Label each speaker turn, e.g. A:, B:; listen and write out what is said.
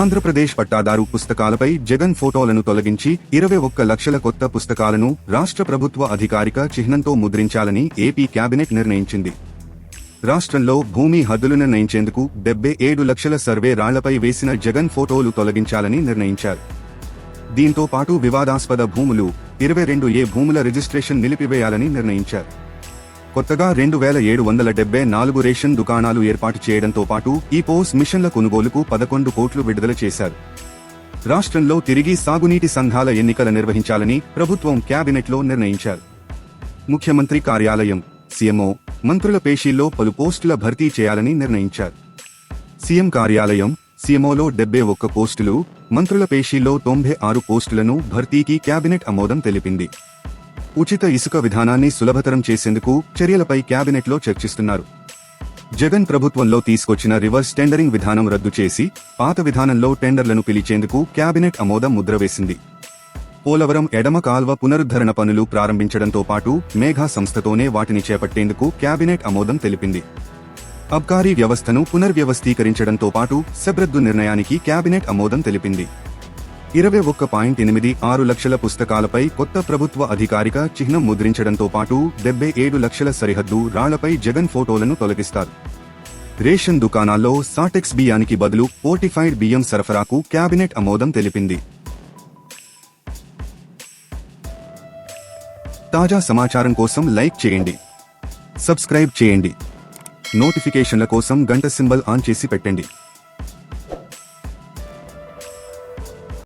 A: ఆంధ్రప్రదేశ్ పట్టాదారు పుస్తకాలపై జగన్ ఫోటోలను తొలగించి 21 లక్షల కొత్త పుస్తకాలను రాష్ట్ర ప్రభుత్వ అధికారిక చిహ్నంతో ముద్రించాలని ఏపీ కేబినెట్ నిర్ణయించింది. రాష్ట్రంలో భూమి హద్దులు నిర్ణయించేందుకు 77 లక్షల సర్వే రాళ్లపై వేసిన జగన్ ఫోటోలు తొలగించాలని నిర్ణయించారు. దీంతో పాటు వివాదాస్పద భూములు 22A భూముల రిజిస్ట్రేషన్ నిలిపివేయాలని నిర్ణయించారు. కొత్తగా 2774 రేషన్ దుకాణాలు ఏర్పాటు చేయడంతో పాటు ఈ పోస్ మిషన్ల కొనుగోలుకు 11 కోట్లు విడుదల చేశారు. రాష్ట్రంలో తిరిగి సాగునీటి సంఘాల ఎన్నికలు నిర్వహించాలని ప్రభుత్వం కేబినెట్లో నిర్ణయించారు. ముఖ్యమంత్రి కార్యాలయం, సీఎంఓ, మంత్రుల పేషీల్లో పలు పోస్టుల భర్తీ చేయాలని నిర్ణయించారు. సీఎం కార్యాలయం, సీఎంఓలో 71 పోస్టులు, మంత్రుల పేషీల్లో 96 పోస్టులను భర్తీకి కేబినెట్ ఆమోదం తెలిపింది. ఉచిత ఇసుక విధానాన్ని సులభతరం చేసేందుకు చర్యలపై కేబినెట్లో చర్చిస్తున్నారు. జగన్ ప్రభుత్వంలో తీసుకొచ్చిన రివర్స్ టెండరింగ్ విధానం రద్దు చేసి పాత విధానంలో టెండర్లను పిలిచేందుకు కేబినెట్ ఆమోదం ముద్ర వేసింది. పోలవరం ఎడమ కాల్వ పునరుద్ధరణ పనులు ప్రారంభించడంతో పాటు మేఘా సంస్థతోనే వాటిని చేపట్టేందుకు కేబినెట్ ఆమోదం తెలిపింది. అబ్కారీ వ్యవస్థను పునర్వ్యవస్థీకరించడంతో పాటు సబ్రద్దు నిర్ణయానికి కేబినెట్ ఆమోదం తెలిపింది. 21.86 లక్షల పుస్తకాలపై కొత్త ప్రభుత్వ అధికారిక చిహ్నం ముద్రించడంతో పాటు 77 లక్షల సరిహద్దు రాళ్లపై జగన్ ఫోటోలను తొలగిస్తారు. రేషన్ దుకాణాల్లో సాటెక్స్ బియ్యానికి బదులు ఫోర్టిఫైడ్ బియ్యం సరఫరాకు కేబినెట్ ఆమోదం తెలిపింది. తాజా సమాచారం కోసం లైక్ చేయండి, సబ్స్క్రైబ్ చేయండి, నోటిఫికేషన్ల కోసం గంట సింబల్ ఆన్ చేసి పెట్టండి.